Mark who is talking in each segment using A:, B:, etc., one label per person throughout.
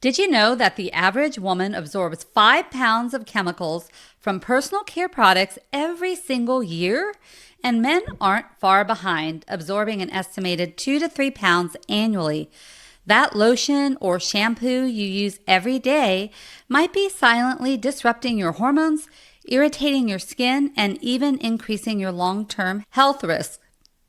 A: Did you know that the average woman absorbs 5 pounds of chemicals from personal care products every single year? And men aren't far behind, absorbing an estimated 2 to 3 pounds annually. That lotion or shampoo you use every day might be silently disrupting your hormones, irritating your skin, and even increasing your long-term health risks.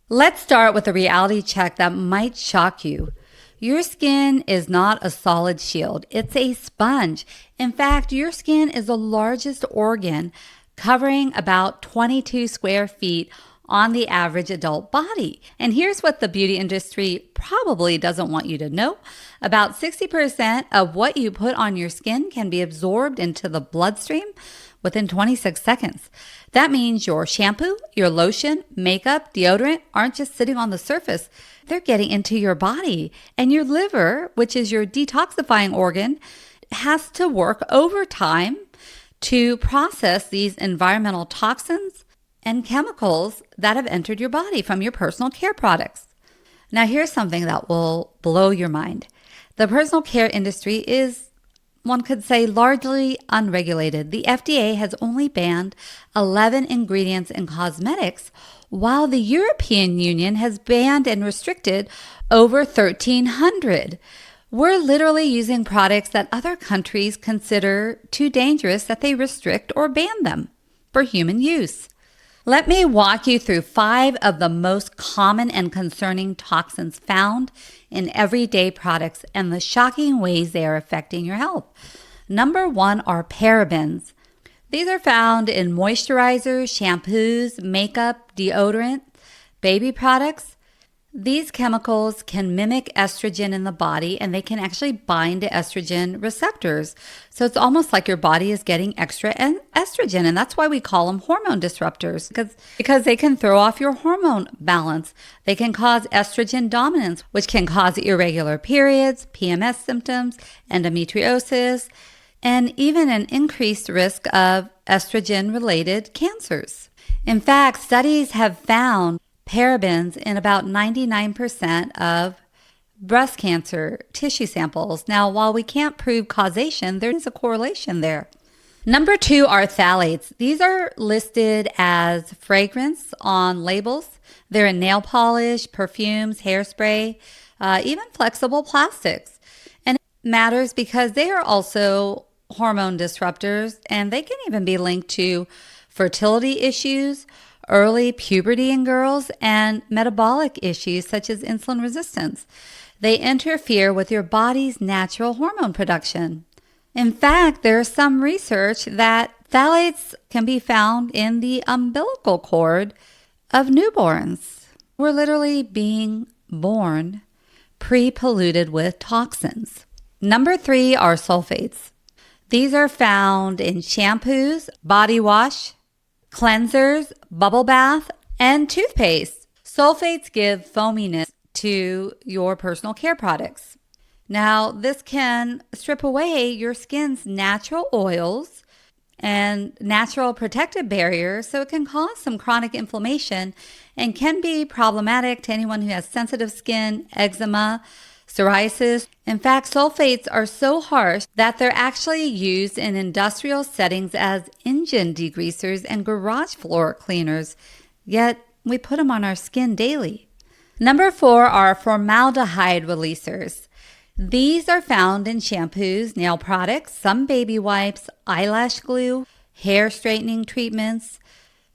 A: Let's start with a reality check that might shock you. Your skin is not a solid shield. It's a sponge. In fact, your skin is the largest organ, covering about 22 square feet on the average adult body. And here's what the beauty industry probably doesn't want you to know. About 60% of what you put on your skin can be absorbed into the bloodstream within 26 seconds. That means your shampoo, your lotion, makeup, deodorant aren't just sitting on the surface. They're getting into your body. And your liver, which is your detoxifying organ, has to work overtime to process these environmental toxins and chemicals that have entered your body from your personal care products. Now, here's something that will blow your mind. The personal care industry is, one could say, largely unregulated. The FDA has only banned 11 ingredients in cosmetics, while the European Union has banned and restricted over 1,300. We're literally using products that other countries consider too dangerous that they restrict or ban them for human use. Let me walk you through 5 of the most common and concerning toxins found in everyday products and the shocking ways they are affecting your health. Number 1 are parabens. These are found in moisturizers, shampoos, makeup, deodorant, baby products. These chemicals can mimic estrogen in the body, and they can actually bind to estrogen receptors. So it's almost like your body is getting extra estrogen, and that's why we call them hormone disruptors, because they can throw off your hormone balance. They can cause estrogen dominance, which can cause irregular periods, PMS symptoms, endometriosis, and even an increased risk of estrogen-related cancers. In fact, studies have found parabens in about 99% of breast cancer tissue samples. Now, while we can't prove causation, there is a correlation there. Number 2 are phthalates. These are listed as fragrance on labels. They're in nail polish, perfumes, hairspray, even flexible plastics. And it matters because they are also hormone disruptors, and they can even be linked to fertility issues, early puberty in girls, and metabolic issues such as insulin resistance. They interfere with your body's natural hormone production. In fact, there's some research that phthalates can be found in the umbilical cord of newborns. We're literally being born pre-polluted with toxins. Number 3 are sulfates. These are found in shampoos, body wash, cleansers, bubble bath, and toothpaste. Sulfates give foaminess to your personal care products. Now, this can strip away your skin's natural oils and natural protective barriers, so it can cause some chronic inflammation and can be problematic to anyone who has sensitive skin, eczema, psoriasis. In fact, sulfates are so harsh that they're actually used in industrial settings as engine degreasers and garage floor cleaners, yet we put them on our skin daily. Number 4 are formaldehyde releasers. These are found in shampoos, nail products, some baby wipes, eyelash glue, hair straightening treatments.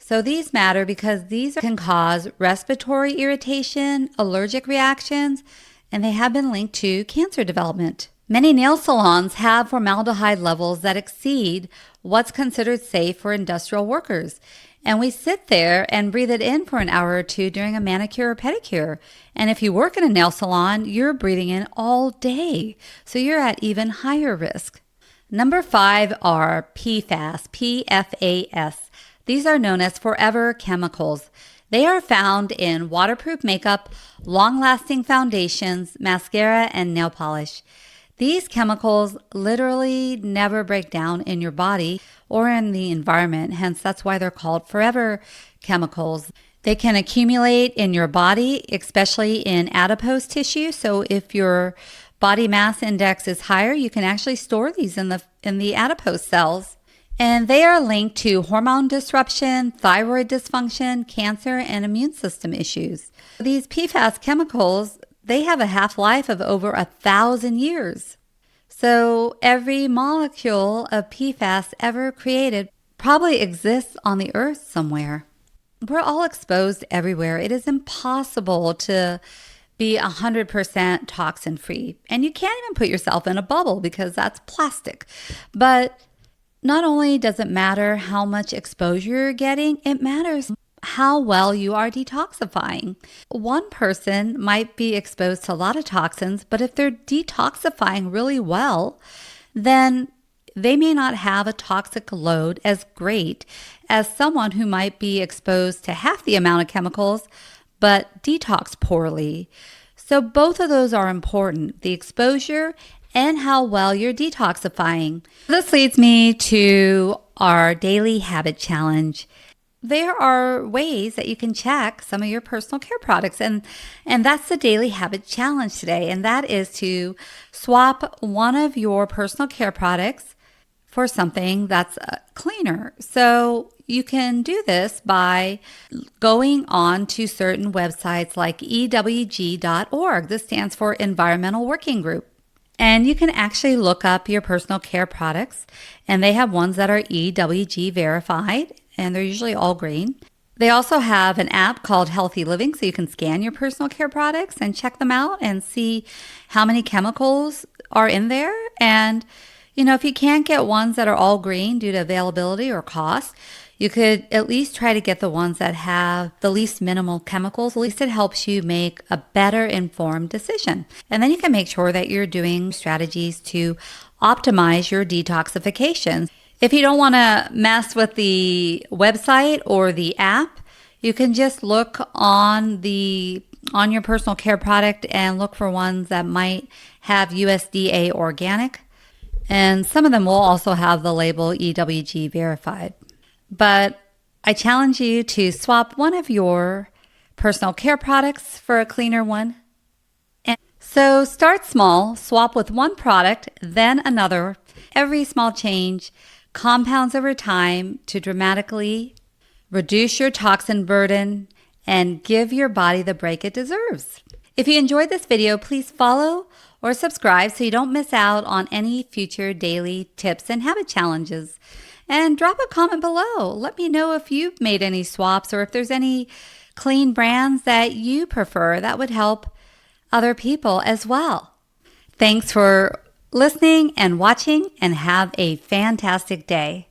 A: So these matter because these can cause respiratory irritation, allergic reactions, and they have been linked to cancer development. Many nail salons have formaldehyde levels that exceed what's considered safe for industrial workers. And we sit there and breathe it in for an hour or two during a manicure or pedicure. And if you work in a nail salon, you're breathing in all day. So you're at even higher risk. Number 5 are PFAS, P-F-A-S. These are known as forever chemicals. They are found in waterproof makeup, long-lasting foundations, mascara, and nail polish. These chemicals literally never break down in your body or in the environment, hence that's why they're called forever chemicals. They can accumulate in your body, especially in adipose tissue. So if your body mass index is higher, you can actually store these in the adipose cells. And they are linked to hormone disruption, thyroid dysfunction, cancer, and immune system issues. These PFAS chemicals, they have a half-life of over 1,000 years. So every molecule of PFAS ever created probably exists on the earth somewhere. We're all exposed everywhere. It is impossible to be 100% toxin free. And you can't even put yourself in a bubble because that's plastic. But not only does it matter how much exposure you're getting, it matters how well you are detoxifying. One person might be exposed to a lot of toxins, but if they're detoxifying really well, then they may not have a toxic load as great as someone who might be exposed to half the amount of chemicals, but detox poorly. So both of those are important, the exposure and how well you're detoxifying. This leads me to our daily habit challenge. There are ways that you can check some of your personal care products, and that's the daily habit challenge today, and that is to swap one of your personal care products for something that's cleaner. So you can do this by going on to certain websites like EWG.org. This stands for Environmental Working Group. And you can actually look up your personal care products, and they have ones that are EWG verified, and they're usually all green. They also have an app called Healthy Living, so you can scan your personal care products and check them out and see how many chemicals are in there. And, if you can't get ones that are all green due to availability or cost, you could at least try to get the ones that have the least minimal chemicals. At least it helps you make a better informed decision. And then you can make sure that you're doing strategies to optimize your detoxification. If you don't want to mess with the website or the app, you can just look on your personal care product and look for ones that might have USDA organic. And some of them will also have the label EWG verified. But I challenge you to swap one of your personal care products for a cleaner one. And so start small, swap with one product, then another. Every small change compounds over time to dramatically reduce your toxin burden and give your body the break it deserves. If you enjoyed this video, please follow or subscribe so you don't miss out on any future daily tips and habit challenges. And drop a comment below. Let me know if you've made any swaps or if there's any clean brands that you prefer that would help other people as well. Thanks for listening and watching, and have a fantastic day.